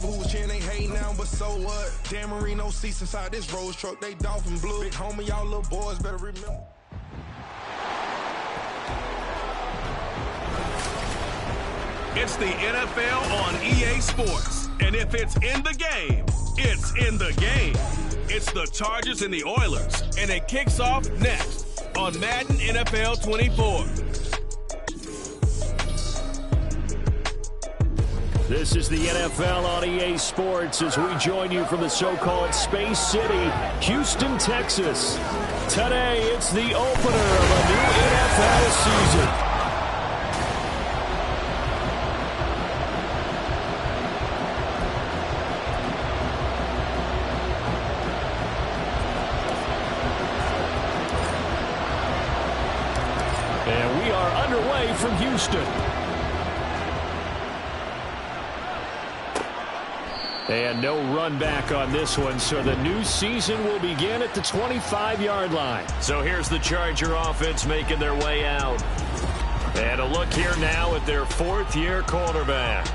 Who's cheering, they hate now, but so what? Dan Marino seats inside this Rolls truck, they dolphin blue. Big homie, y'all little boys better remember. It's the NFL on EA Sports. And if it's in the game, it's in the game. It's the Chargers and the Oilers. And it kicks off next on Madden NFL 24. This is the NFL on EA Sports as we join you from the so-called Space City, Houston, Texas. Today, it's the opener of a new NFL season. And we are underway from Houston. And no run back on this one, so the new season will begin at the 25-yard line. So here's the Charger offense making their way out. And a look here now at their fourth-year quarterback.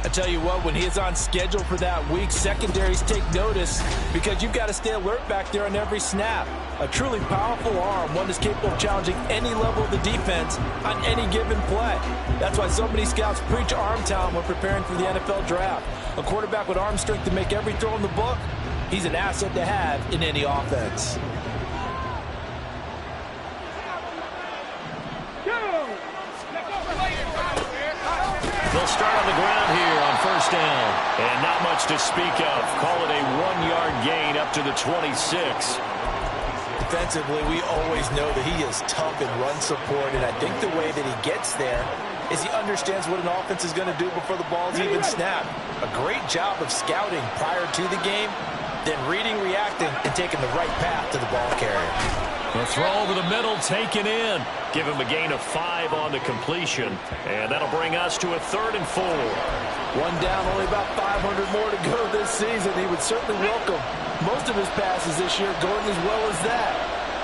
I tell you what, when he is on schedule for that week, secondaries take notice because you've got to stay alert back there on every snap. A truly powerful arm, one that's capable of challenging any level of the defense on any given play. That's why so many scouts preach arm talent when preparing for the NFL draft. A quarterback with arm strength to make every throw in the book, he's an asset to have in any offense. They'll start on the ground here on first down. And not much to speak of. Call it a 1-yard gain up to the 26. Defensively, we always know that he is tough in run support, and I think the way that he gets there is he understands what an offense is going to do before the ball's even snapped. A great job of scouting prior to the game, then reading, reacting, and taking the right path to the ball carrier. The throw over the middle, taken in. Give him a gain of 5 on the completion. And that'll bring us to a 3rd and 4. One down, only about 500 more to go this season. He would certainly welcome most of his passes this year going as well as that.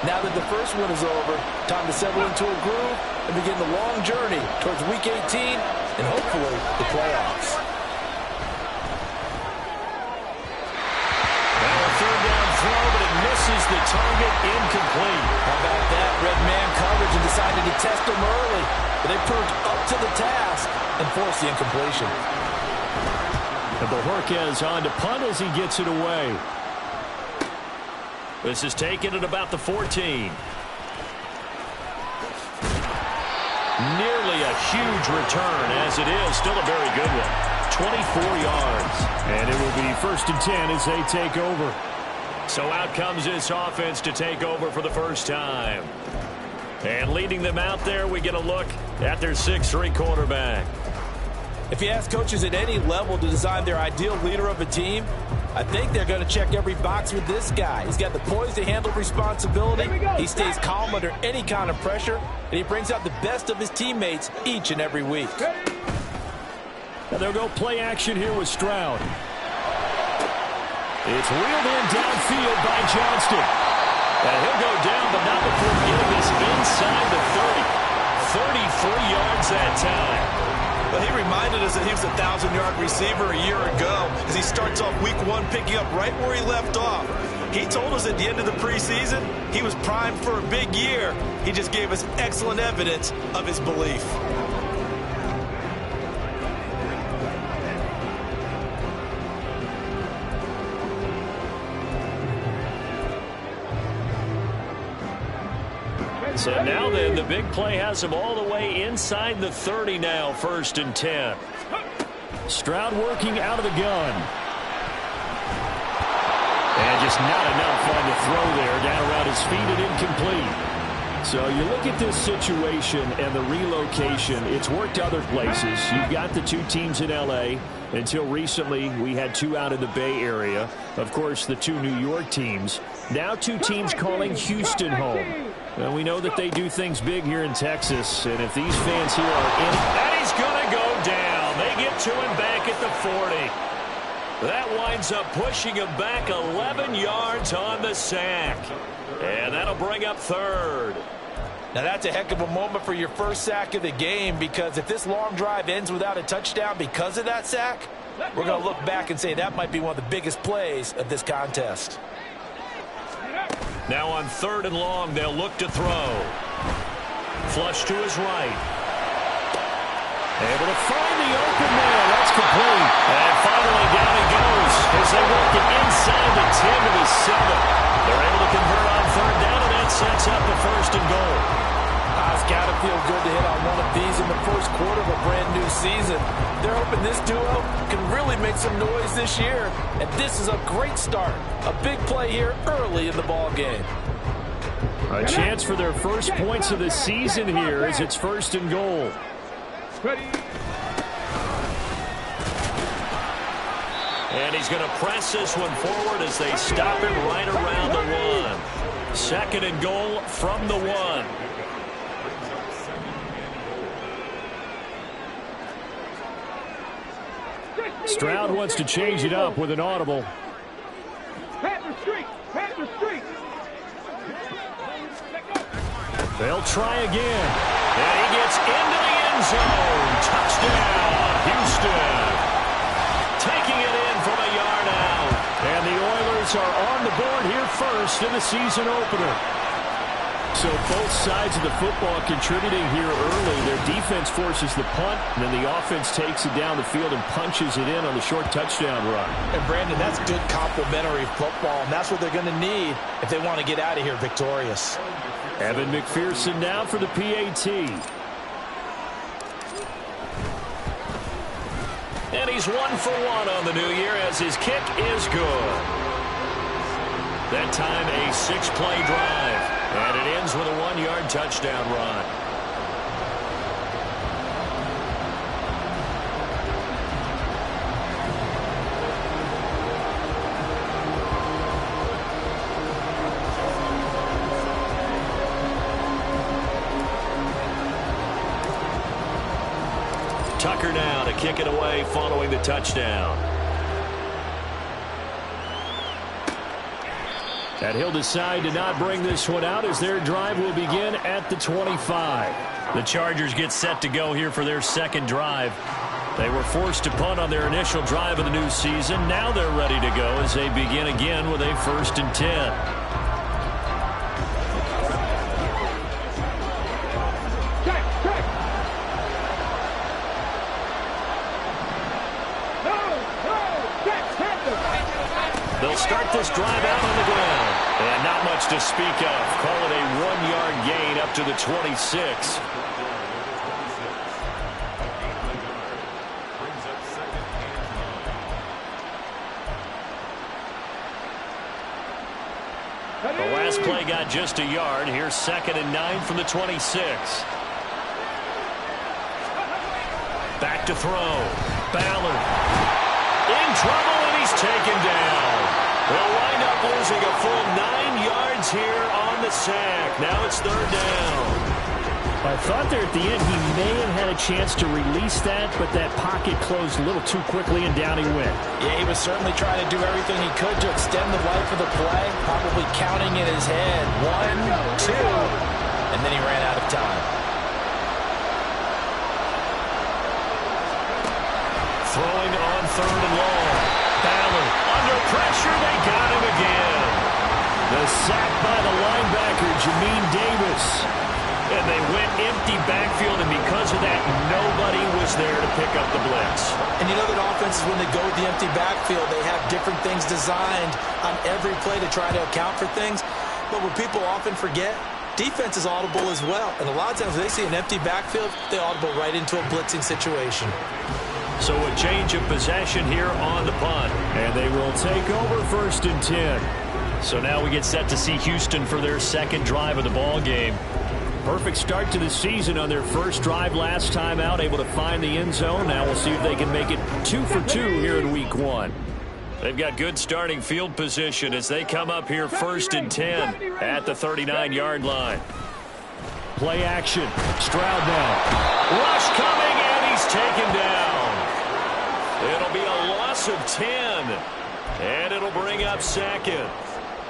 Now that the first one is over, time to settle into a groove and begin the long journey towards Week 18 and hopefully the playoffs. Misses the target, incomplete. How about that? Red man coverage and decided to test him early. But they proved up to the task and forced the incompletion. And Bojorquez on to punt as he gets it away. This is taken at about the 14. Nearly a huge return as it is. Still a very good one. 24 yards. And it will be 1st and 10 as they take over. So out comes this offense to take over for the first time. And leading them out there, we get a look at their 6'3" quarterback. If you ask coaches at any level to design their ideal leader of a team, I think they're going to check every box with this guy. He's got the poise to handle responsibility. He stays calm under any kind of pressure, and he brings out the best of his teammates each and every week. And they'll go play action here with Stroud. It's reeled in downfield by Johnston. And he'll go down, but not before getting this inside the 30. 33 yards that time. But he reminded us that he was a 1,000-yard receiver a year ago as he starts off week 1 picking up right where he left off. He told us at the end of the preseason he was primed for a big year. He just gave us excellent evidence of his belief. So now then, the big play has him all the way inside the 30 now, 1st and 10. Stroud working out of the gun. And just not enough on the throw there, down around his feet and incomplete. So you look at this situation and the relocation, it's worked other places. You've got the 2 teams in L.A. Until recently, we had 2 out in the Bay Area. Of course, the 2 New York teams. Now 2 teams calling Houston home. Well, we know that they do things big here in Texas, and if these fans here are in, and he's going to go down. They get to him back at the 40. That winds up pushing him back 11 yards on the sack. And that'll bring up 3rd. Now that's a heck of a moment for your first sack of the game, because if this long drive ends without a touchdown because of that sack, we're going to look back and say that might be one of the biggest plays of this contest. Now on 3rd and long, they'll look to throw. Flush to his right. Able to find the open man. That's complete. And finally down he goes as they work it inside the 10 to the 7. They're able to convert on 3rd down, and that sets up the 1st and goal. It's got to feel good to hit on one of these in the first quarter of a brand new season. They're hoping this duo can really make some noise this year. And this is a great start. A big play here early in the ball game. A chance for their first points of the season here as it's 1st and goal. And he's going to press this one forward as they stop it right around the 1. 2nd and goal from the 1. Stroud wants to change it up with an audible. They'll try again. And he gets into the end zone. Touchdown, Houston. Taking it in from a yard out. And the Oilers are on the board here first in the season opener. So both sides of the football contributing here early. Their defense forces the punt, and then the offense takes it down the field and punches it in on the short touchdown run. And, Brandon, that's good complementary football, and that's what they're going to need if they want to get out of here victorious. Evan McPherson now for the PAT. And he's 1 for 1 on the new year as his kick is good. That time a 6-play drive. And it ends with a 1-yard touchdown run. Tucker now to kick it away following the touchdown. And he'll decide to not bring this one out as their drive will begin at the 25. The Chargers get set to go here for their second drive. They were forced to punt on their initial drive of the new season. Now they're ready to go as they begin again with a 1st and 10. They'll start this drive out on the ground. And not much to speak of. Call it a 1-yard gain up to the 26. The last play got just a yard. Here's 2nd and 9 from the 26. Back to throw. Ballard in trouble, and he's taken down. They'll wind up losing a full 9 yards here on the sack. Now it's 3rd down. I thought there at the end he may have had a chance to release that, but that pocket closed a little too quickly, and down he went. Yeah, he was certainly trying to do everything he could to extend the life of the play, probably counting in his head. 1, 2, and then he ran out of time. Throwing on 3rd and long. Ballard under pressure. They got him again. The sack by the linebacker, Jamin Davis. And they went empty backfield, and because of that, nobody was there to pick up the blitz. And you know that offenses, when they go with the empty backfield, they have different things designed on every play to try to account for things. But what people often forget, defense is audible as well. And a lot of times when they see an empty backfield, they audible right into a blitzing situation. So a change of possession here on the punt. And they will take over 1st and 10. So now we get set to see Houston for their second drive of the ball game. Perfect start to the season on their first drive last time out, able to find the end zone. Now we'll see if they can make it 2 for 2 here in week 1. They've got good starting field position as they come up here 1st and 10 at the 39-yard line. Play action. Stroud now. Rush coming, and he's taken down. It'll be a loss of 10, and it'll bring up 2nd.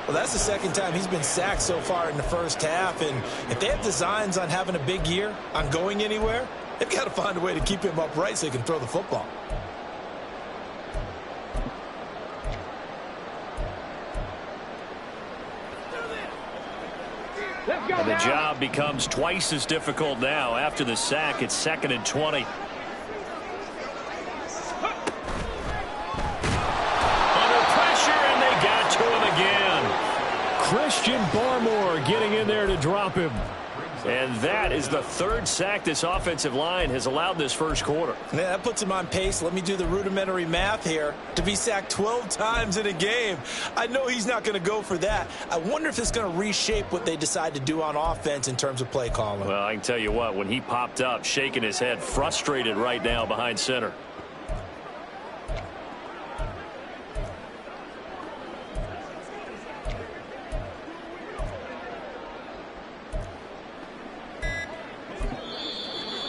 Well, that's the second time he's been sacked so far in the first half. And if they have designs on having a big year, on going anywhere, they've got to find a way to keep him upright so he can throw the football. And the job becomes twice as difficult now. After the sack, it's 2nd and 20. Under pressure, and they got to him again. Christian Barmore getting in there to drop him. And that is the 3rd sack this offensive line has allowed this first quarter. Yeah, that puts him on pace. Let me do the rudimentary math here. To be sacked 12 times in a game. I know he's not going to go for that. I wonder if it's going to reshape what they decide to do on offense in terms of play calling. Well, I can tell you what, when he popped up, shaking his head, frustrated right now behind center.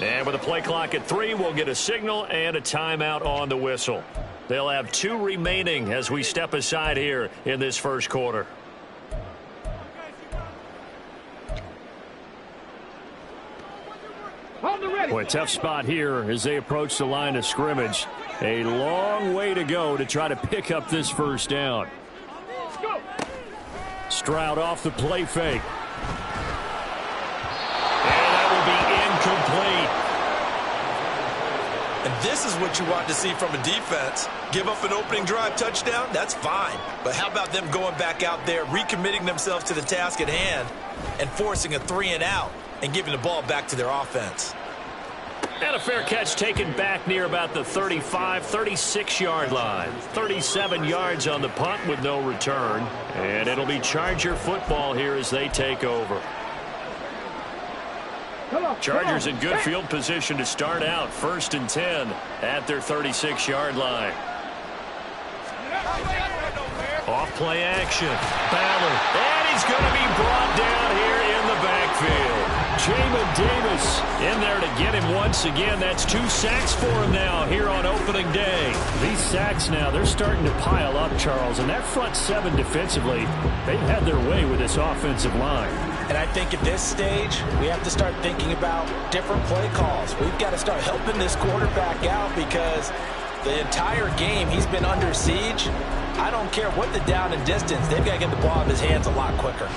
And with a play clock at 3, we'll get a signal and a timeout on the whistle. They'll have 2 remaining as we step aside here in this first quarter. Boy, tough spot here as they approach the line of scrimmage. A long way to go to try to pick up this first down. Stroud off the play fake. Incomplete. And this is what you want to see from a defense. Give up an opening drive touchdown, that's fine. But how about them going back out there, recommitting themselves to the task at hand, and forcing a 3-and-out and giving the ball back to their offense. And a fair catch taken back near about the 35, 36-yard line. 37 yards on the punt with no return. And it'll be Charger football here as they take over. Chargers in good field position to start out. 1st and 10 at their 36-yard line. Off play action. Ballard. And he's going to be brought down here in the backfield. Jamin Davis in there to get him once again. That's 2 sacks for him now here on opening day. These sacks now, they're starting to pile up, Charles. And that front 7 defensively, they've had their way with this offensive line. And I think at this stage, we have to start thinking about different play calls. We've got to start helping this quarterback out because the entire game he's been under siege. I don't care what the down and distance. They've got to get the ball in his hands a lot quicker.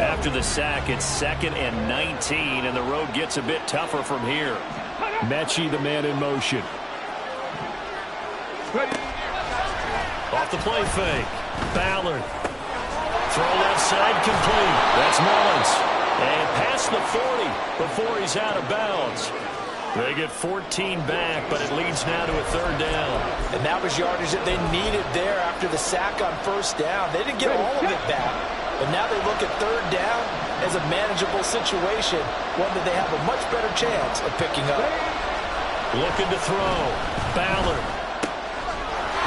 After the sack, it's 2nd and 19, and the road gets a bit tougher from here. Mechie, the man in motion. Off the play fake. Ballard. Throw left side complete. That's Mullins. And past the 40 before he's out of bounds. They get 14 back, but it leads now to a 3rd down. And that was yardage that they needed there after the sack on 1st down. They didn't get all of it back. But now they look at 3rd down as a manageable situation, one that they have a much better chance of picking up. Looking to throw. Ballard.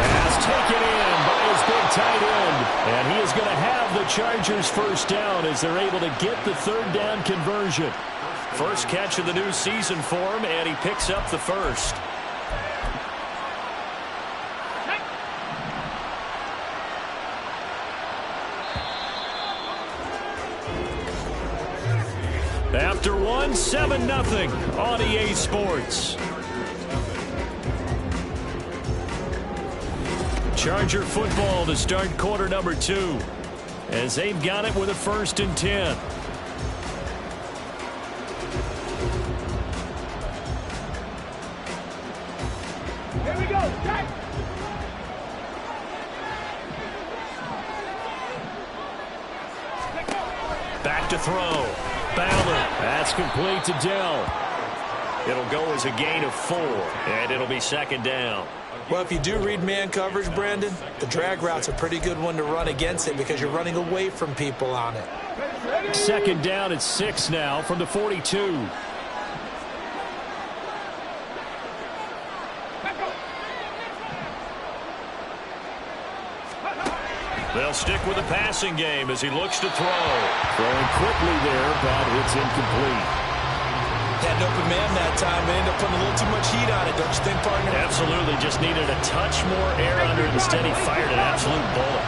Pass taken in by his big tight end. And he is going to have the Chargers 1st down as they're able to get the 3rd down conversion. First catch of the new season for him, and he picks up the 1st. After 1, 7-0 on EA Sports. Charger football to start quarter number 2 as they've got it with a 1st and 10. Here we go. Check. Back to throw. Ballard. That's complete to Dell. It'll go as a gain of 4, and it'll be 2nd down. Well, if you do read man coverage, Brandon, the drag route's a pretty good one to run against it because you're running away from people on it. 2nd down at 6 now from the 42. They'll stick with the passing game as he looks to throw. Throwing quickly there, but it's incomplete. Had an open man that time, but ended up putting a little too much heat on it, don't you think, partner? Absolutely. Just needed a touch more air under it. Instead, he fired an absolute bullet.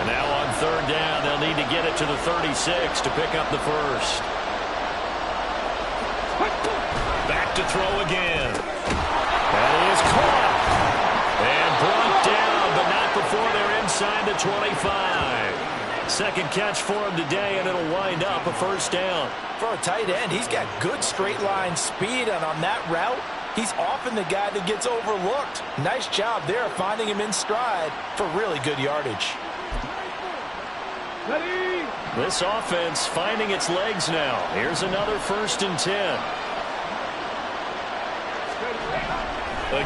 And now on 3rd down, they'll need to get it to the 36 to pick up the 1st. Back to throw again. That is caught. And brought down, but not before they're inside the 25. Second catch for him today, and it'll wind up a first down. For a tight end, he's got good straight line speed, and on that route, he's often the guy that gets overlooked. Nice job there finding him in stride for really good yardage. Ready. This offense finding its legs now. Here's another 1st and 10.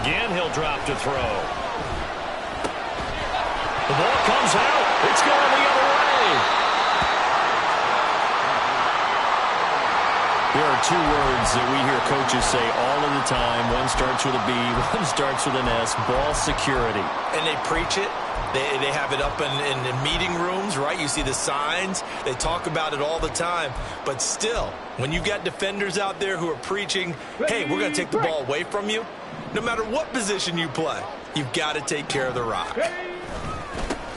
Again, he'll drop to throw. The ball comes out. It's going the other way. There are two words that we hear coaches say all of the time. One starts with a B, one starts with an S. Ball security. And they preach it. They have it up in meeting rooms, right? You see the signs. They talk about it all the time. But still, when you've got defenders out there who are preaching, hey, we're going to take the ball away from you, no matter what position you play, you've got to take care of the rock.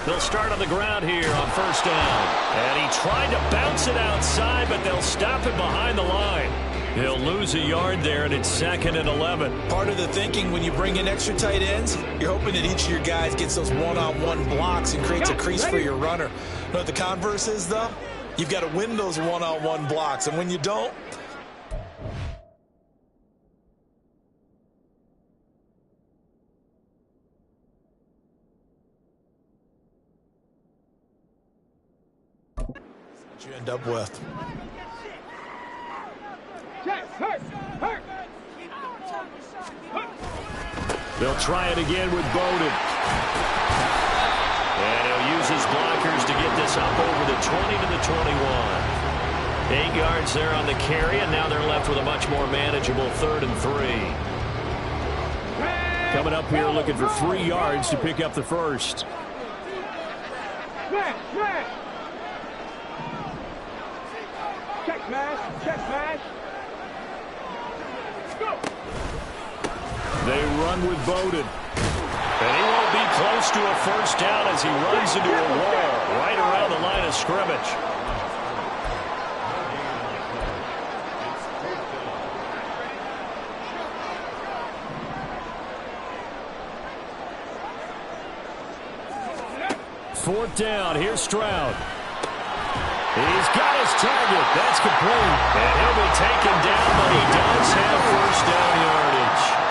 They'll start on the ground here on 1st down. And he tried to bounce it outside, but they'll stop it behind the line. He'll lose a yard there, and it's 2nd and 11. Part of the thinking when you bring in extra tight ends, you're hoping that each of your guys gets those one-on-one blocks and creates a crease for your runner. You know what the converse is, though? You've got to win those one-on-one blocks, and when you don't, what you end up with. They'll try it again with Bowden. And he'll use his blockers to get this up over the 20 to the 21. 8 yards there on the carry, and now they're left with a much more manageable 3rd and 3. Coming up here looking for 3 yards to pick up the first. Check smash. They run with Bowden. And he won't be close to a first down as he runs into a wall right around the line of scrimmage. Fourth down. Here's Stroud. He's got his target. That's complete. And he'll be taken down, but he does have first down yardage.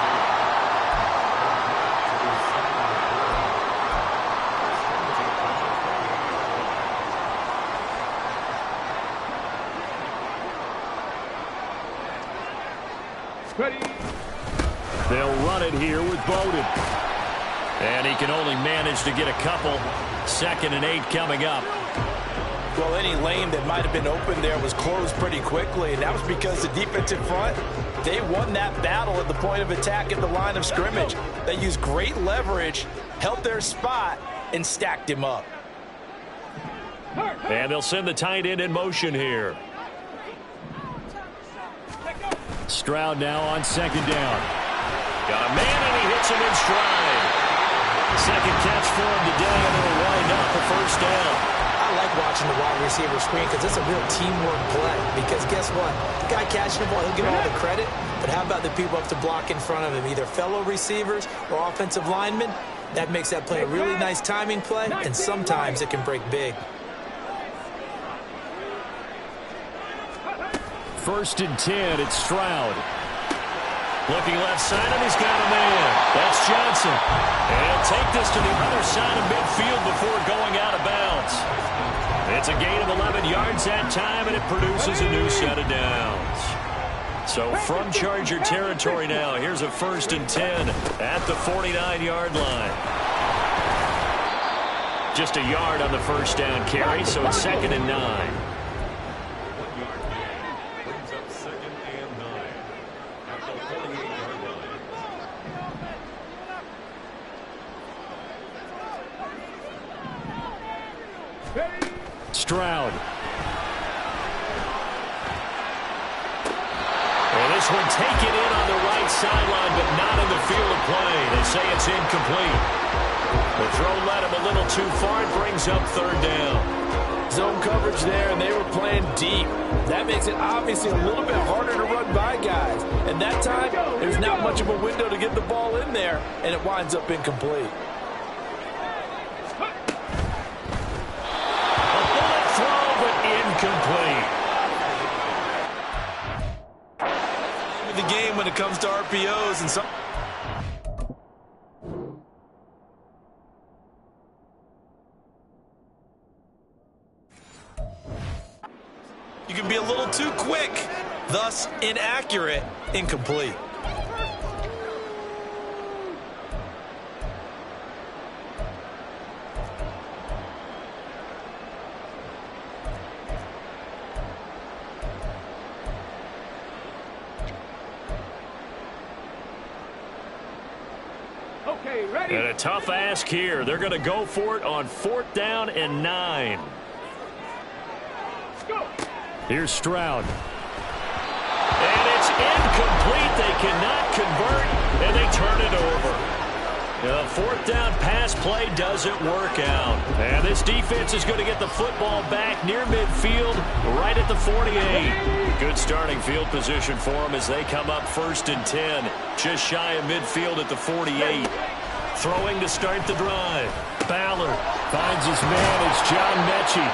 Ready. They'll run it here with Bowden. And he can only manage to get a couple. 2nd and 8 coming up. Well, any lane that might have been open there was closed pretty quickly, and that was because the defensive front, they won that battle at the point of attack at the line of scrimmage. They used great leverage, held their spot, and stacked him up. And they'll send the tight end in motion here. Stroud now on 2nd down. Got a man, and he hits him in stride. 2nd catch for him today, and it'll wind up a first down. I like watching the wide receiver screen because it's a real teamwork play. Because guess what? The guy catching the ball, he'll get all the credit. But how about the people up to block in front of him, either fellow receivers or offensive linemen? That makes that play a really nice timing play, and sometimes it can break big. 1st and 10, it's Stroud. Looking left side, and he's got a man. That's Johnson. And he'll take this to the other side of midfield before going out of bounds. It's a gain of 11 yards that time, and it produces a new set of downs. So from Charger territory now, here's a 1st and 10 at the 49-yard line. Just a yard on the first down carry, so it's 2nd and 9. Stroud. And this one taken in on the right sideline, but not in the field of play. They say it's incomplete. The throw led him a little too far. It brings up 3rd down. Zone coverage there, and they were playing deep. That makes it obviously a little bit harder to run by guys. And that time, there's not much of a window to get the ball in there, and it winds up incomplete. wasn't so... You can be a little too quick, thus inaccurate, incomplete. Okay, ready? And a tough ask here. They're going to go for it on 4th down and 9. Let's go. Here's Stroud. And it's incomplete. They cannot convert, and they turn it over. The 4th down pass play doesn't work out. And this defense is going to get the football back near midfield, right at the 48. Good starting field position for them as they come up 1st and 10. Just shy of midfield at the 48. Throwing to start the drive. Ballard finds his man. It's John Mechie.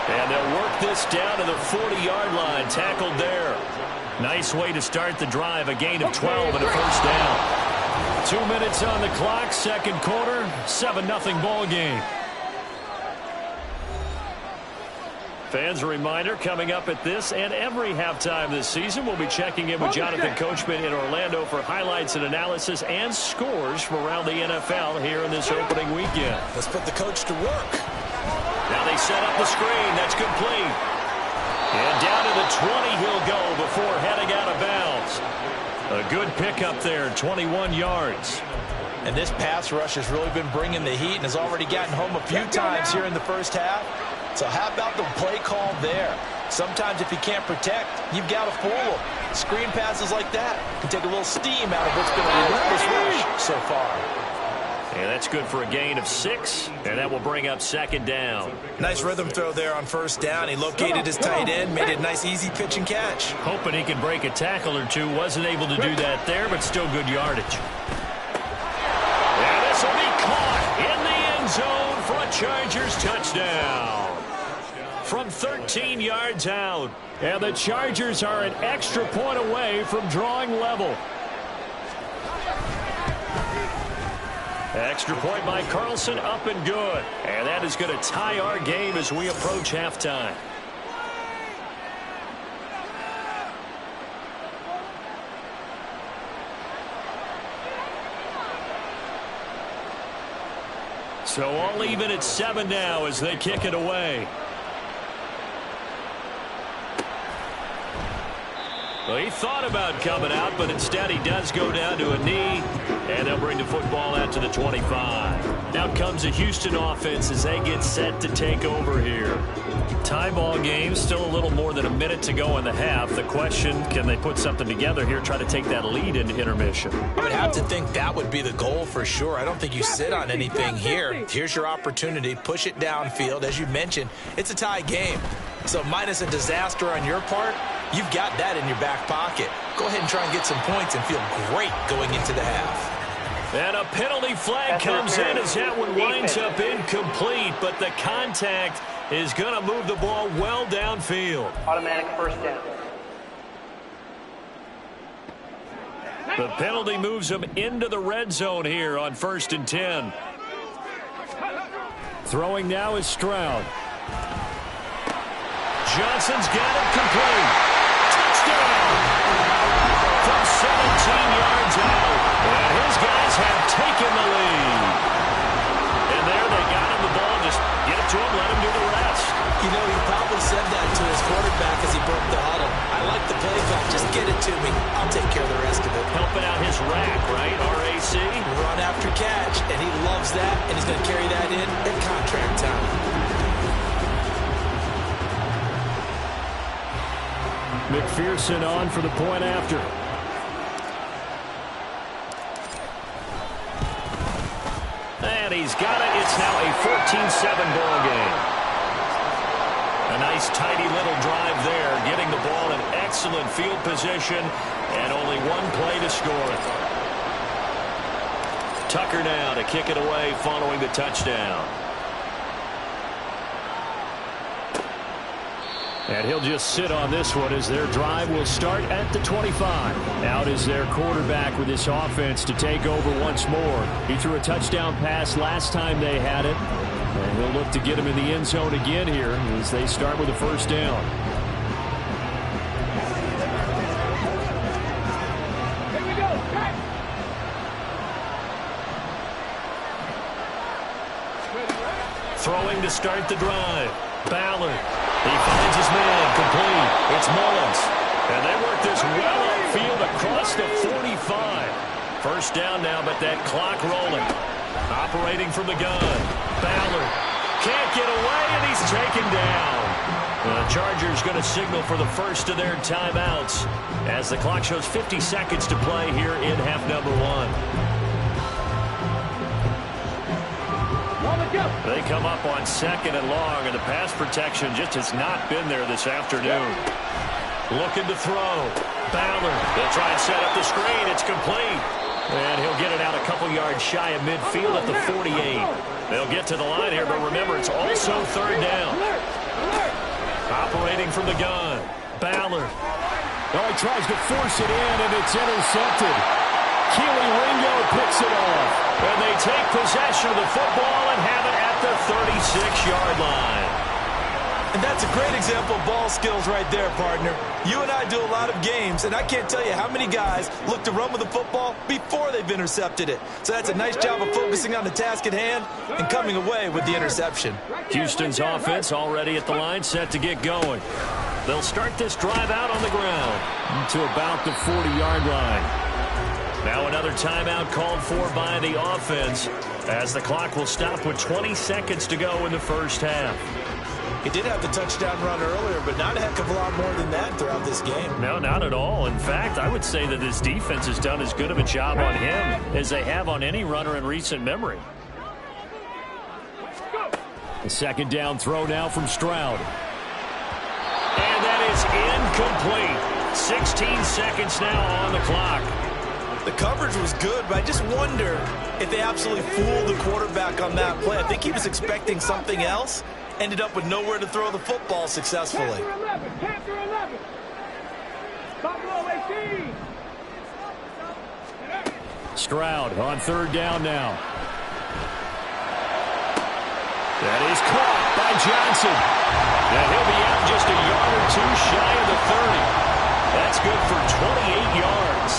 And they'll work this down to the 40-yard line. Tackled there. Nice way to start the drive. A gain of 12 and a first down. 2 minutes on the clock. Second quarter. 7-0 ball game. Fans, a reminder, coming up at this and every halftime this season, we'll be checking in with Jonathan Coachman in Orlando for highlights and analysis and scores from around the NFL here in this opening weekend. Let's put the coach to work. Now they set up the screen. That's complete. And down to the 20 he'll go before heading out of bounds. A good pickup there, 21 yards. And this pass rush has really been bringing the heat and has already gotten home a few times here in the first half. So how about the play call there? Sometimes if you can't protect, you've got to fool them. Screen passes like that can take a little steam out of what's been a relentless rush so far. And that's good for a gain of 6, and that will bring up 2nd down. Nice rhythm throw there on 1st down. He located his tight end, made it a nice easy pitch and catch. Hoping he can break a tackle or two. Wasn't able to do that there, but still good yardage. And this will be caught in the end zone for a Chargers touchdown. From 13 yards out. And the Chargers are an extra point away from drawing level. Extra point by Carlson, up and good. And that is going to tie our game as we approach halftime. So all even at 7 now as they kick it away. Well, he thought about coming out, but instead he does go down to a knee, and they'll bring the football out to the 25. Now comes the Houston offense as they get set to take over here. Tie ball game, still a little more than a minute to go in the half. The question, can they put something together here, try to take that lead into intermission? I would have to think that would be the goal for sure. I don't think you sit on anything here. Here's your opportunity. Push it downfield. As you mentioned, it's a tie game. So minus a disaster on your part, you've got that in your back pocket. Go ahead and try and get some points and feel great going into the half. And a penalty flag comes in as that one winds up incomplete, but the contact is going to move the ball well downfield. Automatic first down. The penalty moves them into the red zone here on 1st and 10. Throwing now is Stroud. Johnson's got it complete. Touchdown! From 17 yards out. And his guys have taken the lead. And there they got him the ball. Just get it to him, let him do the rest. You know, he probably said that to his quarterback as he broke the huddle. I like the play call. Just get it to me. I'll take care of the rest of it. Helping out his rack, right? RAC. Run after catch. And he loves that. And he's going to carry that in at contract time. McPherson on for the point after. And he's got it. It's now a 14-7 ball game. A nice tidy little drive there, getting the ball in excellent field position, and only one play to score it. Tucker now to kick it away following the touchdown. And he'll just sit on this one as their drive will start at the 25. Out is their quarterback with this offense to take over once more. He threw a touchdown pass last time they had it. And he'll look to get him in the end zone again here as they start with a first down. Throwing to start the drive. Ballard. He finds his man. Complete. It's Mullins. And they work this well upfield across the 45. First down now, but that clock rolling. Operating from the gun. Ballard can't get away, and he's taken down. The Chargers going to signal for the first of their timeouts as the clock shows 50 seconds to play here in half number 1. They come up on 2nd and long, and the pass protection just has not been there this afternoon. Looking to throw. Ballard. They'll try and set up the screen. It's complete. And he'll get it out a couple yards shy of midfield at the 48. They'll get to the line here, but remember, it's also third down. Operating from the gun. Ballard. Oh, he tries to force it in, and it's intercepted. Keely Ringo picks it off. And they take possession of the football and have it at the 36-yard line. And that's a great example of ball skills right there, partner. You and I do a lot of games, and I can't tell you how many guys look to run with the football before they've intercepted it. So that's a nice job of focusing on the task at hand and coming away with the interception. Houston's offense already at the line, set to get going. They'll start this drive out on the ground to about the 40-yard line. Now another timeout called for by the offense as the clock will stop with 20 seconds to go in the first half. He did have the touchdown run earlier, but not a heck of a lot more than that throughout this game. No, not at all. In fact, I would say that this defense has done as good of a job on him as they have on any runner in recent memory. The second down throw now from Stroud. And that is incomplete. 16 seconds now on the clock. The coverage was good, but I just wonder if they absolutely fooled the quarterback on that play. I think he was expecting something else. Ended up with nowhere to throw the football successfully. Capture 11. Buffalo 18. Stroud on third down now. That is caught by Johnson. And he'll be out just a yard or two shy of the 30. That's good for 28 yards.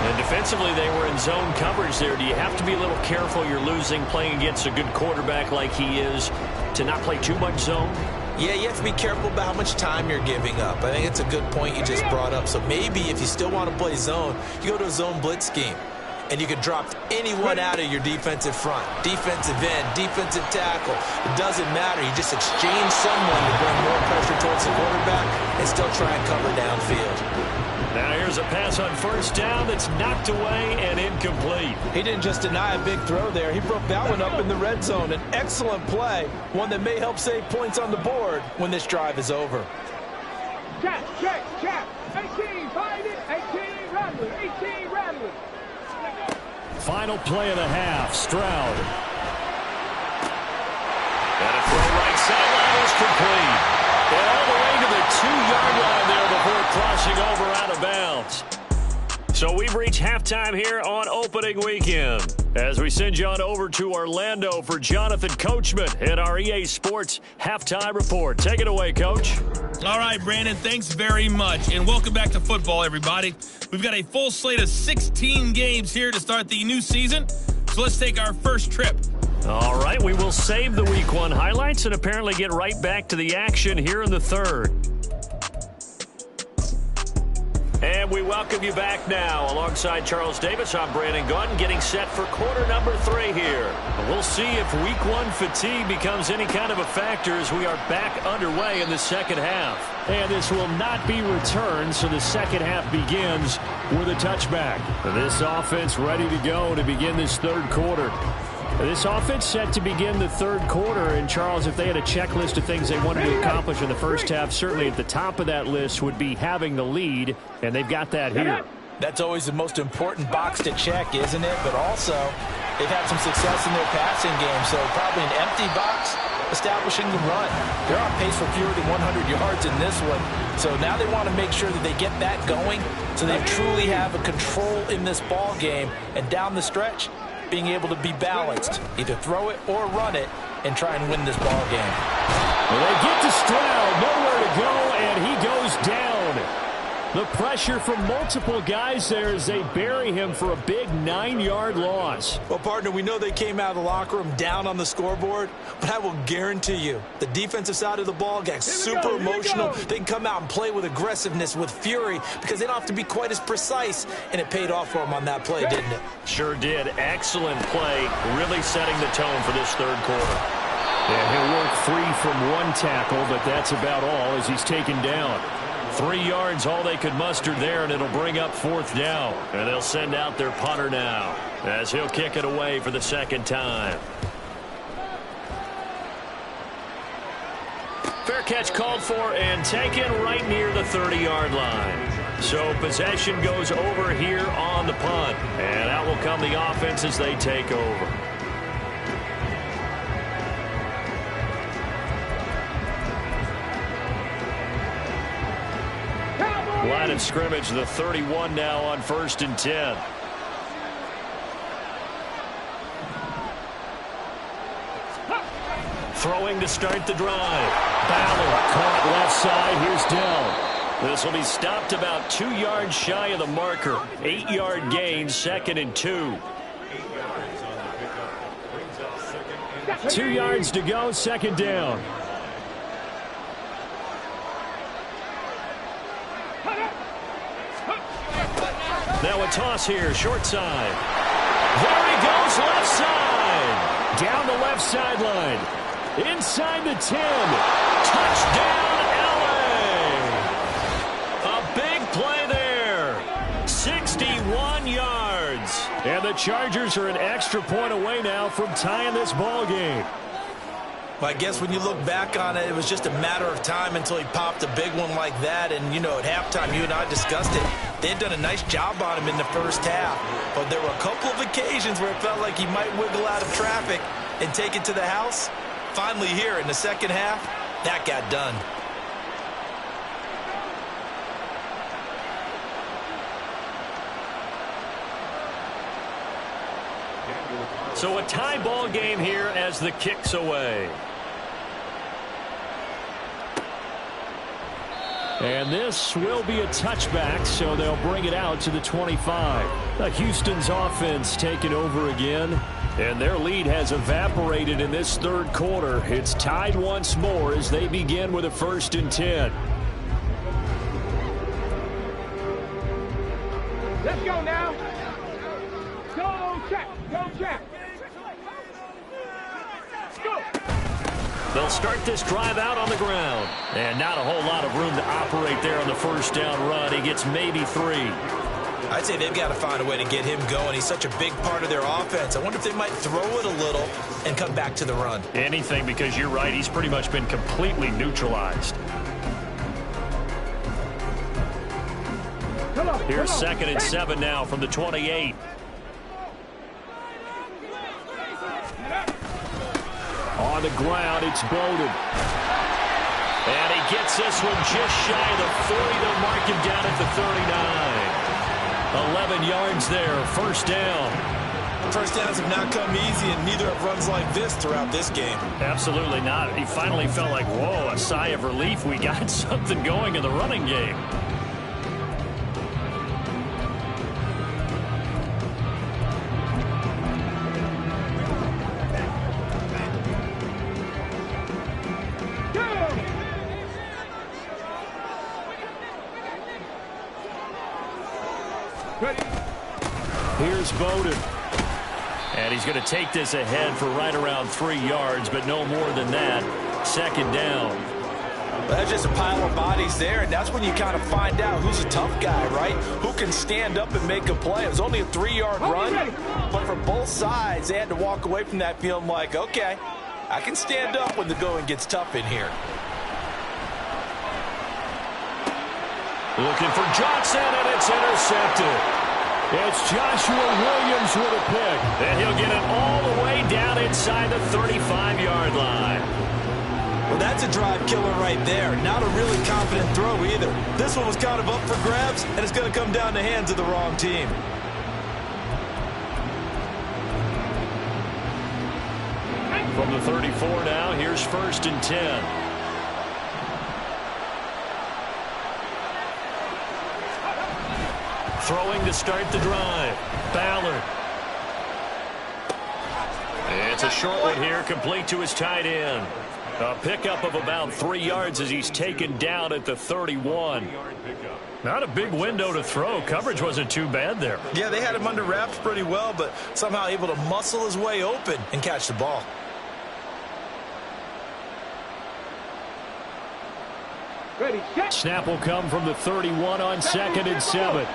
And defensively, they were in zone coverage there. Do you have to be a little careful you're losing playing against a good quarterback like he is to not play too much zone? Yeah, you have to be careful about how much time you're giving up. I think it's a good point you just brought up. So maybe if you still want to play zone, you go to a zone blitz scheme. And you can drop anyone out of your defensive front. Defensive end, defensive tackle. It doesn't matter. You just exchange someone to bring more pressure towards the quarterback and still try and cover downfield. Now here's a pass on first down that's knocked away and incomplete. He didn't just deny a big throw there. He broke that one up in the red zone. An excellent play. One that may help save points on the board when this drive is over. Check. 18, find it. 18, Ramley. 18, Ramley. Final play of the half, Stroud. And a throw right sideline is complete. And all the way to the 2-yard line there before crossing over out of bounds. So we've reached halftime here on opening weekend as we send you on over to Orlando for Jonathan Coachman in our EA Sports Halftime Report. Take it away, Coach. All right, Brandon, thanks very much. And welcome back to football, everybody. We've got a full slate of 16 games here to start the new season. So let's take our first trip. All right, we will save the Week 1 highlights and apparently get right back to the action here in the third. And we welcome you back now. Alongside Charles Davis, I'm Brandon Gaudin, getting set for quarter number 3 here. We'll see if Week 1 fatigue becomes any kind of a factor as we are back underway in the second half. And this will not be returned, so the second half begins with a touchback. This offense ready to go to begin this third quarter. This offense set to begin the third quarter, and Charles, if they had a checklist of things they wanted to accomplish in the first half, certainly at the top of that list would be having the lead, and they've got that here. That's always the most important box to check, isn't it? But also, they've had some success in their passing game, so probably an empty box establishing the run. They're on pace for fewer than 100 yards in this one, so now they want to make sure that they get that going so they truly have a control in this ball game, and down the stretch, being able to be balanced, either throw it or run it, and try and win this ball game. Well, they get to Stroud, nowhere to go, and he goes down. The pressure from multiple guys there as they bury him for a big 9-yard loss. Well, partner, we know they came out of the locker room down on the scoreboard, but I will guarantee you the defensive side of the ball gets super emotional. They can come out and play with aggressiveness, with fury, because they don't have to be quite as precise, and it paid off for them on that play, didn't it? Sure did. Excellent play, really setting the tone for this third quarter. Yeah, he'll work free from one tackle, but that's about all as he's taken down. 3 yards, all they could muster there, and it'll bring up 4th down. And they'll send out their punter now as he'll kick it away for the second time. Fair catch called for and taken right near the 30-yard line. So possession goes over here on the punt. And out will come the offense as they take over. Line of scrimmage, the 31 now on 1st and 10. Throwing to start the drive. Ballard caught left side. Here's Dell. This will be stopped about 2 yards shy of the marker. 8-yard gain, 2nd and 2. 2 yards to go, 2nd down. Now a toss here, short side. There he goes, left side. Down the left sideline. Inside the 10. Touchdown, LA. A big play there. 61 yards. And the Chargers are an extra point away now from tying this ball game. Well, I guess when you look back on it, it was just a matter of time until he popped a big one like that. And, you know, at halftime, you and I discussed it. They had done a nice job on him in the first half. But there were a couple of occasions where it felt like he might wiggle out of traffic and take it to the house. Finally here in the second half, that got done. So a tie ball game here as the kick's away. And this will be a touchback, so they'll bring it out to the 25. Houston's offense taking over again, and their lead has evaporated in this third quarter. It's tied once more as they begin with a 1st and 10. Let's go now. Go check. Go check. Go. They'll start this drive out on the ground. And not a whole lot of room to operate there on the 1st down run. He gets maybe 3. I'd say they've got to find a way to get him going. He's such a big part of their offense. I wonder if they might throw it a little and come back to the run. Anything, because you're right. He's pretty much been completely neutralized. Here's 2nd and 7 now from the 28. On the ground, it's Bowden. And he gets this one just shy of the 40. They'll mark him down at the 39. 11 yards there, 1st down. First downs have not come easy, and neither have runs like this throughout this game. Absolutely not. He finally felt like, whoa, a sigh of relief. We got something going in the running game. Here's Bowden. And he's going to take this ahead for right around 3 yards, but no more than that. 2nd down. That's just a pile of bodies there, and that's when you kind of find out who's a tough guy, right? Who can stand up and make a play. It was only a 3-yard run, but for both sides, they had to walk away from that feeling like, okay, I can stand up when the going gets tough in here. Looking for Johnson, and it's intercepted. It's Joshua Williams with a pick. And he'll get it all the way down inside the 35-yard line. Well, that's a drive killer right there. Not a really confident throw either. This one was kind of up for grabs, and it's going to come down the hands of the wrong team. From the 34 now, here's 1st and 10. Throwing to start the drive. Ballard. It's a short one here, complete to his tight end. A pickup of about 3 yards as he's taken down at the 31. Not a big window to throw. Coverage wasn't too bad there. Yeah, they had him under wraps pretty well, but somehow able to muscle his way open and catch the ball. Ready, set. Snap will come from the 31 on 2nd and 7.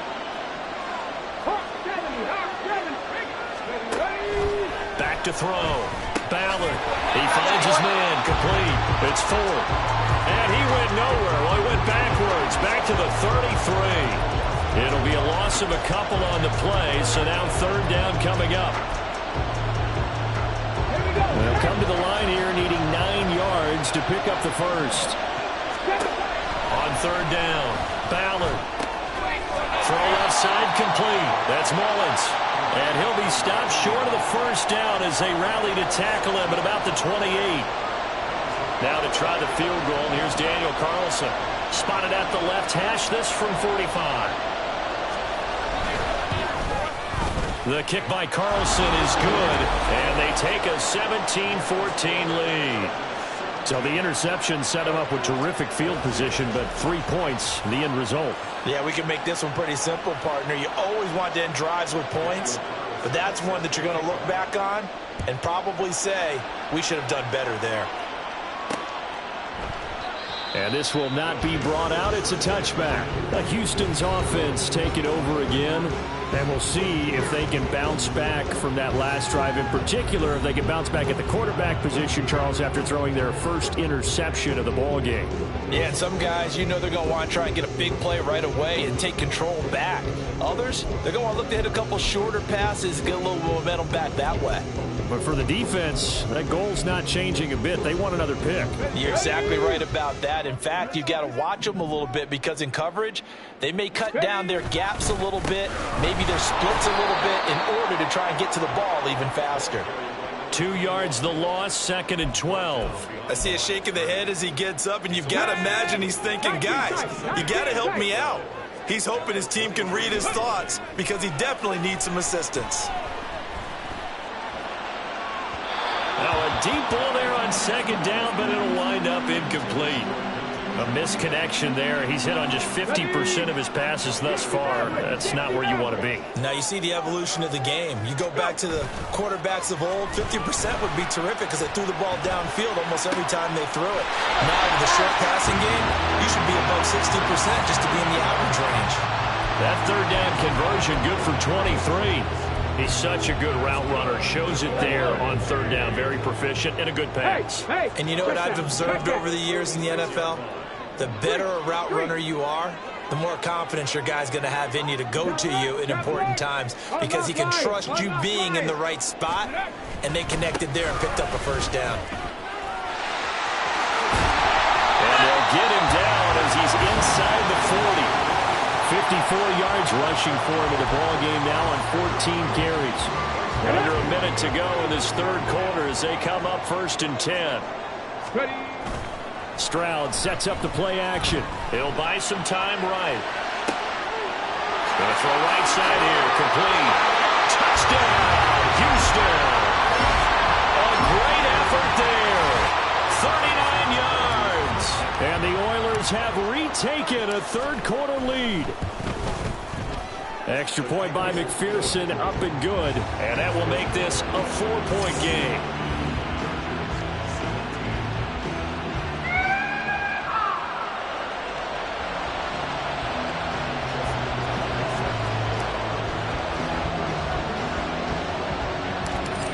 Back to throw. Ballard. He finds his man. Complete. It's 4. And he went nowhere. Well, he went backwards. Back to the 33. It'll be a loss of a couple on the play, so now 3rd down coming up. They'll come to the line here needing 9 yards to pick up the first. On 3rd down, Ballard. Throw left side complete. That's Mullins. And he'll be stopped short of the first down as they rally to tackle him at about the 28. Now to try the field goal, and here's Daniel Carlson. Spotted at the left hash, this from 45. The kick by Carlson is good, and they take a 17-14 lead. So the interception set him up with terrific field position, but 3 points, the end result. Yeah, we can make this one pretty simple, partner. You always want to end drives with points, but that's one that you're going to look back on and probably say, we should have done better there. And this will not be brought out. It's a touchback. Houston's offense taking over again. And we'll see if they can bounce back from that last drive. In particular, if they can bounce back at the quarterback position, Charles, after throwing their first interception of the ball game. Yeah, and some guys, you know they're going to want to try and get a big play right away and take control back. Others, they're going to want to look to hit a couple shorter passes, get a little momentum back that way. But for the defense, that goal's not changing a bit. They want another pick. You're exactly right about that. In fact, you've got to watch them a little bit because in coverage, they may cut down their gaps a little bit, maybe their splits a little bit in order to try and get to the ball even faster. 2 yards the loss, 2nd and 12. I see a shake of the head as he gets up, and you've got to imagine he's thinking, guys, you got to help me out. He's hoping his team can read his thoughts because he definitely needs some assistance. Now a deep ball there on 2nd down, but it'll wind up incomplete. A misconnection there. He's hit on just 50% of his passes thus far. That's not where you want to be. Now you see the evolution of the game. You go back to the quarterbacks of old, 50% would be terrific because they threw the ball downfield almost every time they threw it. Now with the short passing game, you should be above 60% just to be in the average range. That 3rd down conversion good for 23. He's such a good route runner. Shows it there on 3rd down. Very proficient and a good pass. And you know what I've observed over the years in the NFL? The better a route runner you are, the more confidence your guy's going to have in you to go to you in important times because he can trust you being in the right spot, and they connected there and picked up a first down. And they'll get him down as he's inside the 40. 54 yards rushing for him in the ball game now on 14 carries. Under a minute to go in this 3rd quarter as they come up 1st and 10. Stroud sets up the play action. He'll buy some time right. Going to throw right side here. Complete. Touchdown, Houston. A great effort there. 39 yards. And the Oilers have retaken a 3rd quarter lead. Extra point by McPherson, up and good. And that will make this a 4-point game.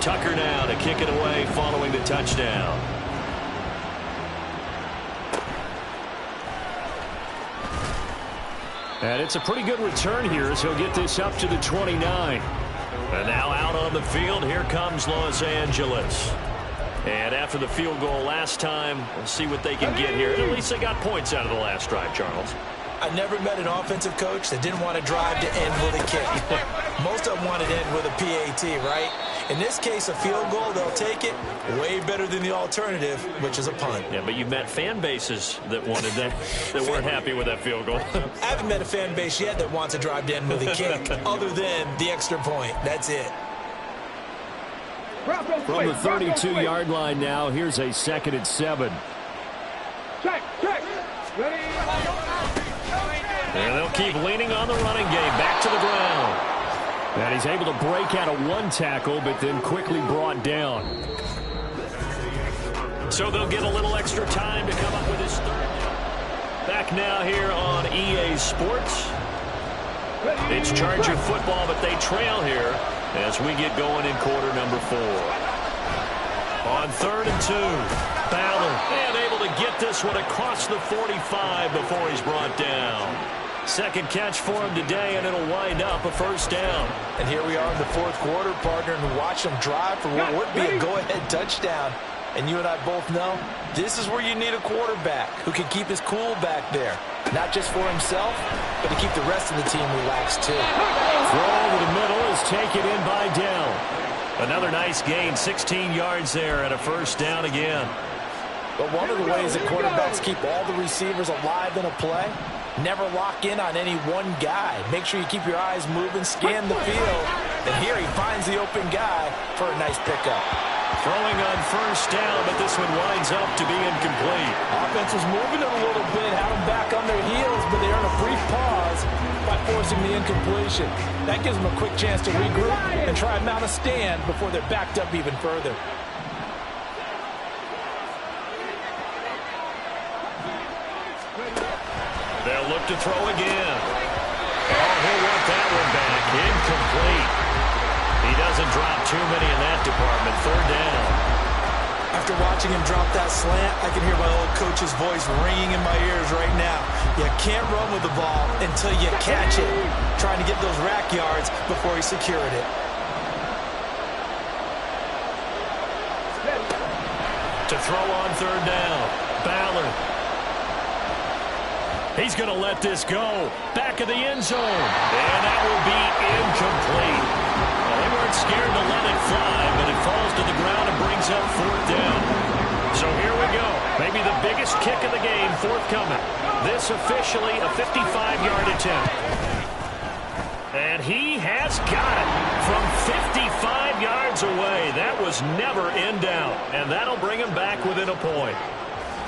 Tucker now to kick it away following the touchdown. And it's a pretty good return here as he'll get this up to the 29. And now out on the field, here comes Los Angeles. And after the field goal last time, we'll see what they can get here. At least they got points out of the last drive, Charles. I never met an offensive coach that didn't want to drive to end with a kick. Most of them wanted to end with a PAT, right? In this case, a field goal, they'll take it. Way better than the alternative, which is a punt. Yeah, but you've met fan bases that wanted that, that weren't happy with that field goal. I haven't met a fan base yet that wants to drive to end with a kick, other than the extra point. That's it. From the 32-yard line now, here's a 2nd and 7. Check. Ready. And they'll keep leaning on the running game. Back to the ground. And he's able to break out of one tackle, but then quickly brought down. So they'll get a little extra time to come up with his 3rd. Back now here on EA Sports. It's Charger football, but they trail here as we get going in quarter number 4. On 3rd and 2, Ballard, and able to get this one across the 45 before he's brought down. 2nd catch for him today, and it'll wind up a 1st down. And here we are in the 4th quarter, partner, and watch them drive for what would be a go-ahead touchdown. And you and I both know this is where you need a quarterback who can keep his cool back there. Not just for himself, but to keep the rest of the team relaxed, too. Throw over the middle is taken in by Dell. Another nice gain, 16 yards there, and a 1st down again. But one of the ways that quarterbacks keep all the receivers alive in a play, never lock in on any one guy. Make sure you keep your eyes moving, scan the field. And here he finds the open guy for a nice pickup. Throwing on 1st down, but this one winds up to be incomplete. Offense was moving it a little bit, had them back on their heels, but they earn a brief pause by forcing the incompletion. That gives them a quick chance to regroup and try and mount a stand before they're backed up even further. They'll look to throw again. Oh, he'll want that one back. Incomplete. He doesn't drop too many in that department. 3rd down. After watching him drop that slant, I can hear my old coach's voice ringing in my ears right now. You can't run with the ball until you catch it. Trying to get those rack yards before he secured it. To throw on 3rd down. Ballard. He's going to let this go. Back of the end zone. And that will be incomplete. Well, they weren't scared to let it fly, but it falls to the ground and brings up 4th down. So here we go. Maybe the biggest kick of the game forthcoming. This officially a 55-yard attempt. And he has got it from 55 yards away. That was never in doubt. And that'll bring him back within a point.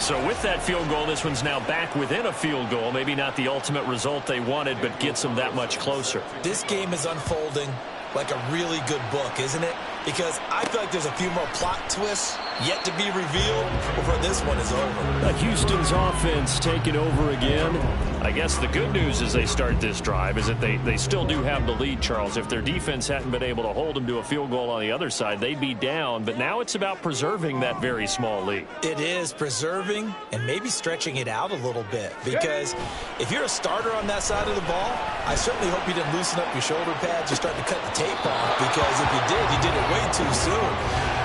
So with that field goal, this one's now back within a field goal. Maybe not the ultimate result they wanted, but gets them that much closer. This game is unfolding like a really good book, isn't it? Because I feel like there's a few more plot twists yet to be revealed before this one is over. Houston's offense taking over again. I guess the good news as they start this drive is that they still do have the lead, Charles. If their defense hadn't been able to hold them to a field goal on the other side, they'd be down. But now it's about preserving that very small lead. It is preserving and maybe stretching it out a little bit. Because if you're a starter on that side of the ball, I certainly hope you didn't loosen up your shoulder pads or start to cut the tape off. Because if you did it way too soon.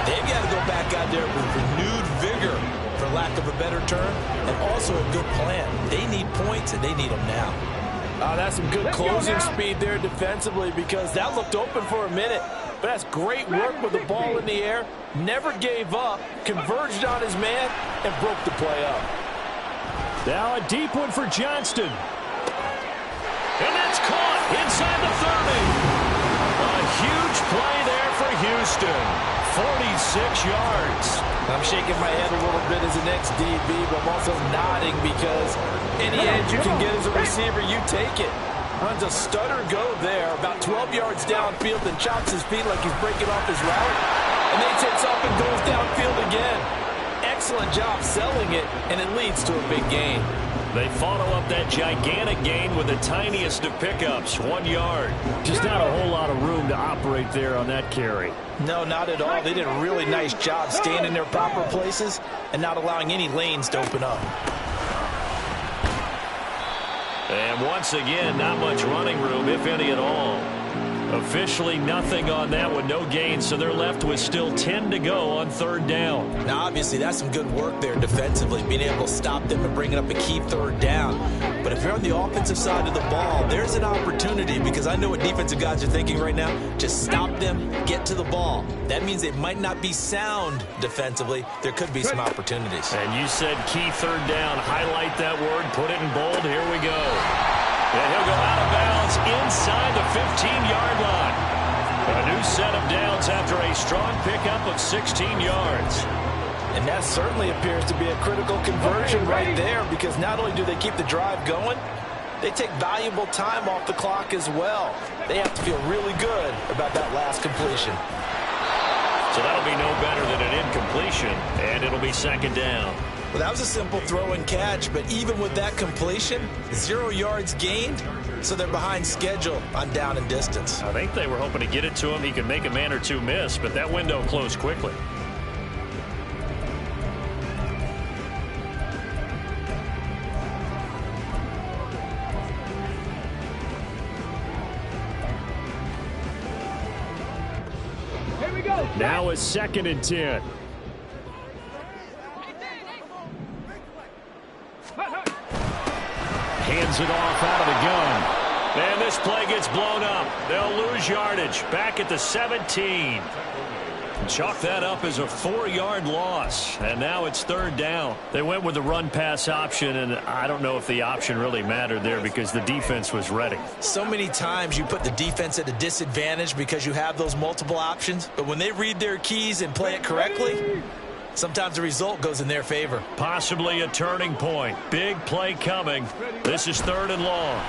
They've got to go back out there with renewed vigor, for lack of a better term, and also a good plan. They need points, and they need them now. That's some good closing speed there defensively, because that looked open for a minute. But that's great work with the ball in the air. Never gave up, converged on his man, and broke the play up. Now a deep one for Johnston. And that's caught inside the 30. A huge play there for Houston. 46 yards. I'm shaking my head a little bit as an ex-DB, but I'm also nodding because any edge you can get as a receiver, you take it. Runs a stutter go there, about 12 yards downfield, and chops his feet like he's breaking off his route. And then takes off and goes downfield again. Excellent job selling it, and it leads to a big gain. They follow up that gigantic gain with the tiniest of pickups, 1 yard. Just not a whole lot of room to operate there on that carry. No, not at all. They did a really nice job staying in their proper places and not allowing any lanes to open up. And once again, not much running room, if any at all. Officially nothing on that one, no gain, so they're left with still 10 to go on third down. Now, obviously, that's some good work there defensively, being able to stop them and bringing up a key third down. But if you're on the offensive side of the ball, there's an opportunity, because I know what defensive guys are thinking right now. Just stop them, get to the ball. That means they might not be sound defensively. There could be some opportunities. And you said key third down. Highlight that word, put it in bold. Here we go. And he'll go out of bounds inside the 15-yard line. A new set of downs after a strong pickup of 16 yards. And that certainly appears to be a critical conversion right there, because not only do they keep the drive going, they take valuable time off the clock as well. They have to feel really good about that last completion. So that'll be no better than an incompletion, and it'll be second down. Well, that was a simple throw and catch, but even with that completion, 0 yards gained, so they're behind schedule on down and distance. I think they were hoping to get it to him. He could make a man or two miss, but that window closed quickly. Here we go. Now it's 2nd and 10. Hands it off out of the gun. And this play gets blown up. They'll lose yardage. Back at the 17. Chalk that up as a 4-yard loss. And now it's third down. They went with the run-pass option, and I don't know if the option really mattered there because the defense was ready. So many times you put the defense at a disadvantage because you have those multiple options. But when they read their keys and play it correctly, sometimes the result goes in their favor. Possibly a turning point. Big play coming. This is 3rd and long.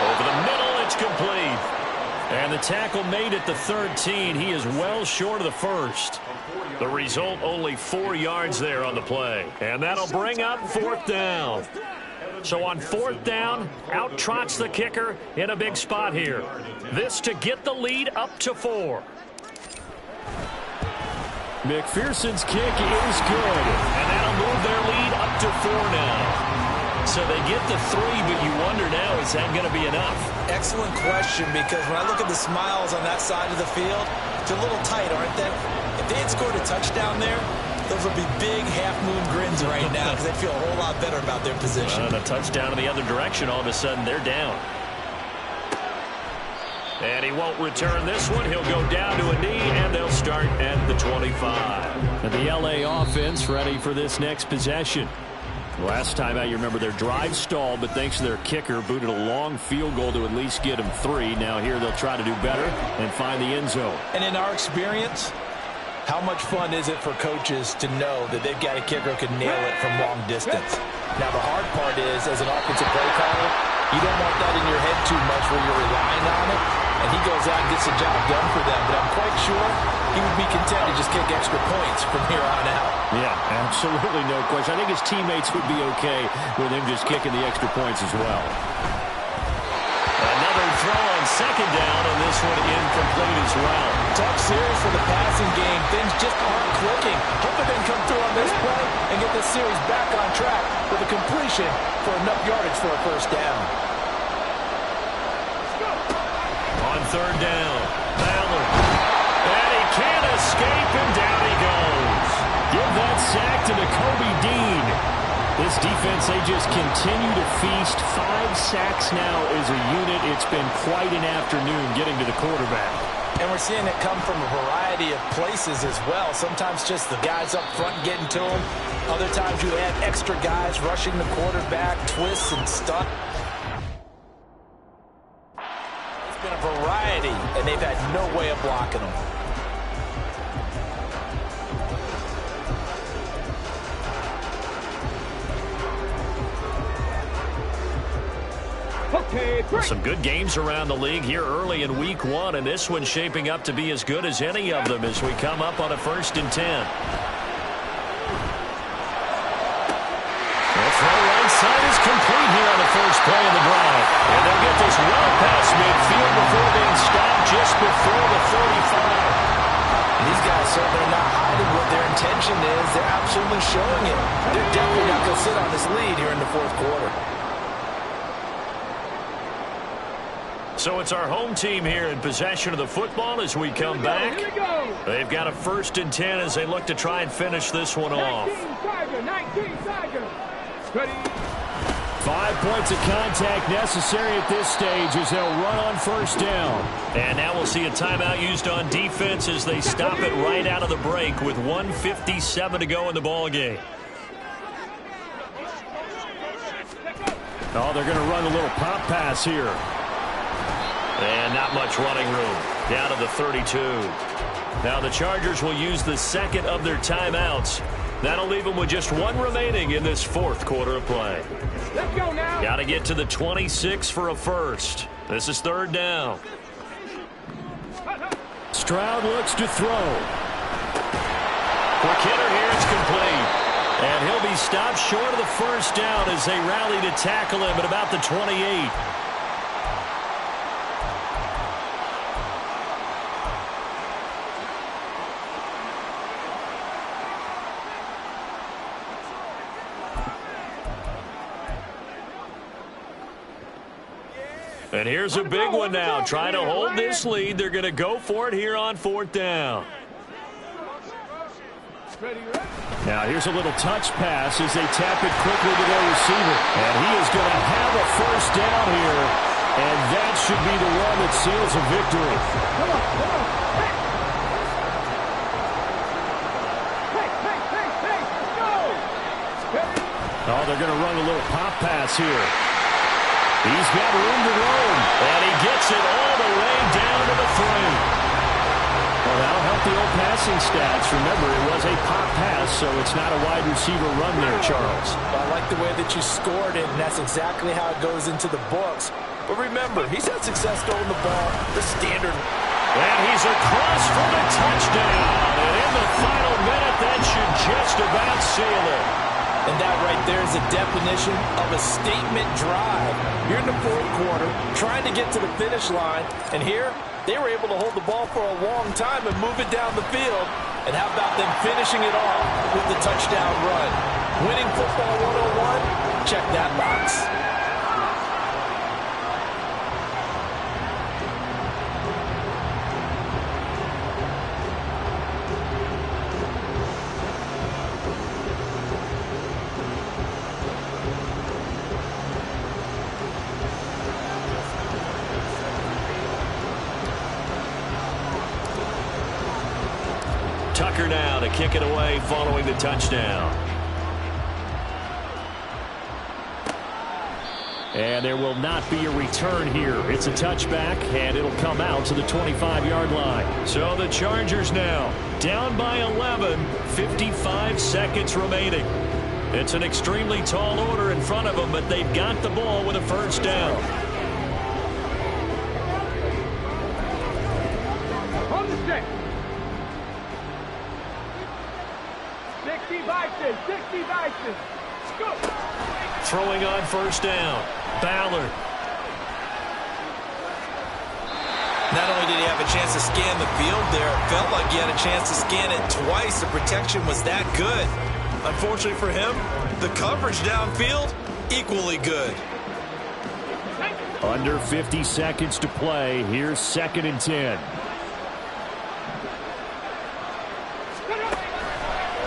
Over the middle, it's complete. And the tackle made at the 13. He is well short of the first. The result, only 4 yards there on the play. And that'll bring up 4th down. So on 4th down, out trots the kicker in a big spot here. This to get the lead up to 4. McPherson's kick is good. And that'll move their lead up to 4 now. So they get the 3, but you wonder now, is that going to be enough? Excellent question, because when I look at the smiles on that side of the field, they're a little tight, aren't they? If they had scored a touchdown there, those would be big half-moon grins right now, because they feel a whole lot better about their position. And a touchdown in the other direction, all of a sudden they're down. And he won't return this one. He'll go down to a knee, and they'll start at the 25. And the LA offense ready for this next possession. Last time out, you remember their drive stalled, but thanks to their kicker, booted a long field goal to at least get them 3. Now here they'll try to do better and find the end zone. And in our experience, how much fun is it for coaches to know that they've got a kicker who can nail it from long distance? Now the hard part is, as an offensive play caller, you don't want that in your head too much where you're relying on it, and he goes out and gets the job done for them. But I'm quite sure he would be content to just kick extra points from here on out. Yeah, absolutely no question. I think his teammates would be okay with him just kicking the extra points as well. Another throw on 2nd down, and this one incomplete as well. Tough series for the passing game. Things just aren't clicking. Hoping they can come through on this play and get this series back on track with a completion for enough yardage for a first down. On 3rd down, Ballard. And he can't escape, and down he goes. Give that sack to Nakobe Dean. This defense, they just continue to feast. 5 sacks now as a unit. It's been quite an afternoon getting to the quarterback. And we're seeing it come from a variety of places as well. Sometimes just the guys up front getting to him. Other times you add extra guys rushing the quarterback, twists and stuff. It's been a variety, and they've had no way of blocking them. Some good games around the league here early in week 1, and this one's shaping up to be as good as any of them as we come up on a 1st and 10. The throw right side is complete here on the first play of the drive. And they'll get this well past midfield before being stopped just before the 35. These guys certainly not hiding what their intention is, they're absolutely showing it. They're definitely not going to sit on this lead here in the fourth quarter. So it's our home team here in possession of the football as we come back. They've got a 1st and 10 as they look to try and finish this one off. 19 Tiger. Ready. 5 points of contact necessary at this stage as they'll run on 1st down. And now we'll see a timeout used on defense as they stop it right out of the break with 1:57 to go in the ball game. Oh, they're going to run a little pop pass here. And not much running room. Down to the 32. Now the Chargers will use the 2nd of their timeouts. That'll leave them with just 1 remaining in this 4th quarter of play. Let's go now. Got to get to the 26 for a first. This is 3rd down. Stroud looks to throw. Quick hitter here, it's complete. And he'll be stopped short of the 1st down as they rally to tackle him at about the 28. And here's a big one now. Trying to hold this lead. They're going to go for it here on 4th down. Now here's a little touch pass as they tap it quickly to their receiver. And he is going to have a 1st down here. And that should be the one that seals a victory. Come on. Hey, go. Oh, they're going to run a little pop pass here. He's got room to roam, and he gets it all the way down to the 3. Well, that'll help the old passing stats. Remember, it was a pop pass, so it's not a wide receiver run there, Charles. I like the way that you scored it, and that's exactly how it goes into the books. But remember, he's had success throwing the ball, the standard. And he's across for the touchdown. And in the final minute, that should just about seal it. And that right there is a definition of a statement drive. You're in the 4th quarter, trying to get to the finish line, and here they were able to hold the ball for a long time and move it down the field. And how about them finishing it off with the touchdown run? Winning football 101? Check that box. Tucker now to kick it away following the touchdown. And there will not be a return here. It's a touchback, and it'll come out to the 25-yard line. So the Chargers now down by 11, 55 seconds remaining. It's an extremely tall order in front of them, but they've got the ball with a 1st down. On the stick. 60 vices, 60 vices. Go. Throwing on 1st down. Ballard. Not only did he have a chance to scan the field there, it felt like he had a chance to scan it twice. The protection was that good. Unfortunately for him, the coverage downfield, equally good. Under 50 seconds to play. Here's 2nd and 10.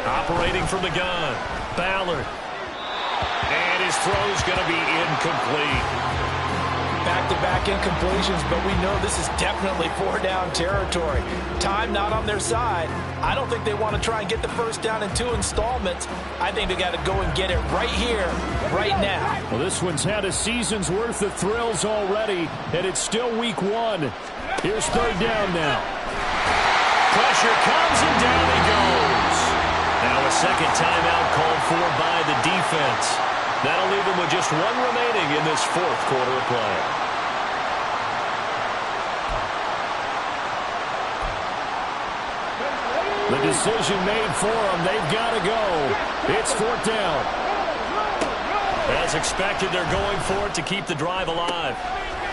Operating from the gun. Ballard. And his throw's going to be incomplete. Back-to-back incompletions, but we know this is definitely 4-down territory. Time not on their side. I don't think they want to try and get the 1st down in 2 installments. I think they got to go and get it right here, right now. Well, this one's had a season's worth of thrills already, and it's still week 1. Here's 3rd down now. Pressure comes, and down he goes. Now a 2nd timeout called for by the defense. That'll leave them with just 1 remaining in this 4th quarter of play. The decision made for them. They've got to go. It's 4th down. As expected, they're going for it to keep the drive alive.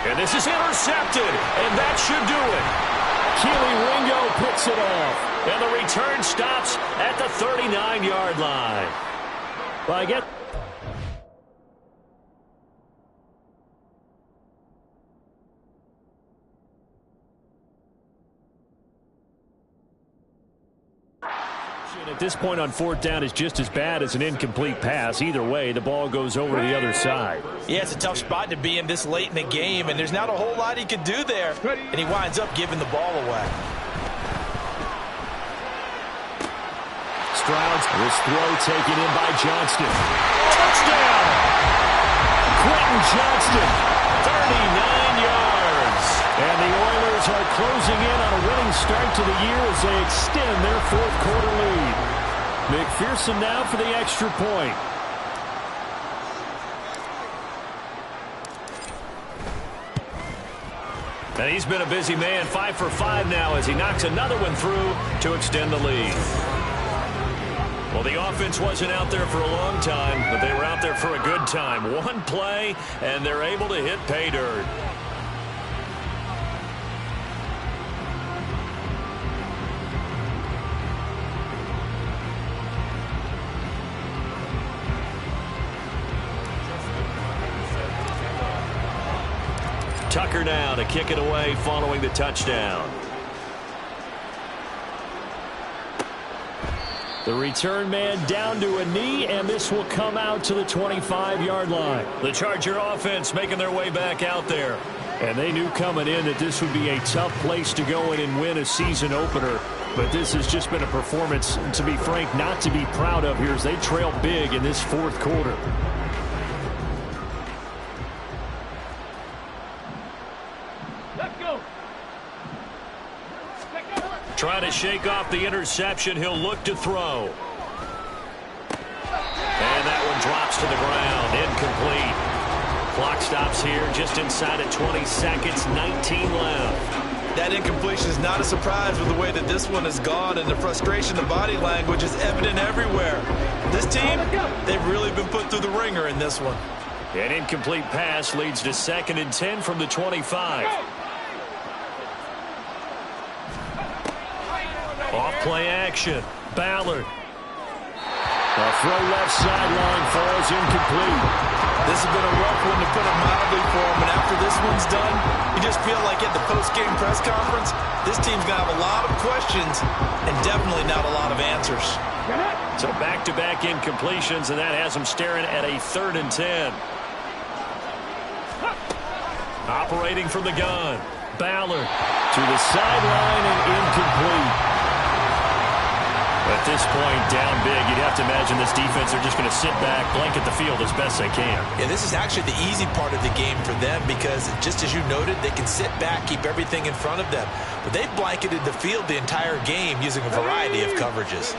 And this is intercepted, and that should do it. Keely Ringo picks it off. And the return stops at the 39-yard line. Well, I get... At this point on fourth down is just as bad as an incomplete pass. Either way, the ball goes over to the other side. Yeah, it's a tough spot to be in this late in the game, and there's not a whole lot he could do there. And he winds up giving the ball away. Stroud's this throw taken in by Johnston. Touchdown! Quentin Johnston, 39 yards. And the Oilers are closing in on a winning start to the year as they extend their fourth quarter lead. McPherson now for the extra point. And he's been a busy man, 5 for 5 now as he knocks another one through to extend the lead. Well, the offense wasn't out there for a long time, but they were out there for a good time. One play, and they're able to hit pay dirt. Tucker now to kick it away following the touchdown. The return man down to a knee, and this will come out to the 25-yard line. The Charger offense making their way back out there. And they knew coming in that this would be a tough place to go in and win a season opener. But this has just been a performance, to be frank, not to be proud of here as they trail big in this fourth quarter. Trying to shake off the interception. He'll look to throw. And that one drops to the ground. Incomplete. Clock stops here just inside of 20 seconds. 19 left. That incompletion is not a surprise with the way that this one has gone, and the frustration, the body language is evident everywhere. This team, they've really been put through the ringer in this one. An incomplete pass leads to 2nd and 10 from the 25. Off play action. Ballard. The throw left sideline falls incomplete. This has been a rough one, to put it mildly, for him. And after this one's done, you just feel like at the post-game press conference, this team's going to have a lot of questions and definitely not a lot of answers. So back-to-back incompletions, and that has them staring at a 3rd and 10. Operating from the gun. Ballard to the sideline and incomplete. At this point, down big, you'd have to imagine this defense are just going to sit back, blanket the field as best they can. Yeah, this is actually the easy part of the game for them because, just as you noted, they can sit back, keep everything in front of them. But they've blanketed the field the entire game using a variety of coverages.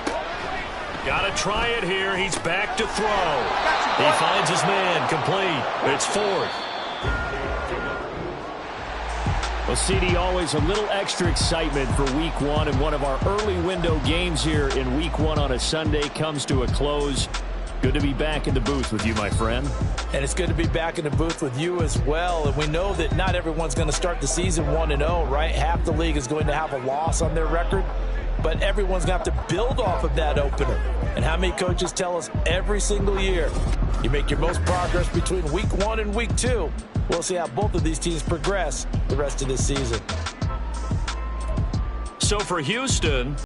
Got to try it here. He's back to throw. He finds his man. Complete. It's 4th. Well, CD, always a little extra excitement for Week 1, and one of our early window games here in Week 1 on a Sunday comes to a close. Good to be back in the booth with you, my friend. And it's good to be back in the booth with you as well. And we know that not everyone's going to start the season 1-0, right? Half the league is going to have a loss on their record, but everyone's going to have to build off of that opener. And how many coaches tell us every single year, you make your most progress between Week 1 and Week 2. We'll see how both of these teams progress the rest of this season. So for Houston...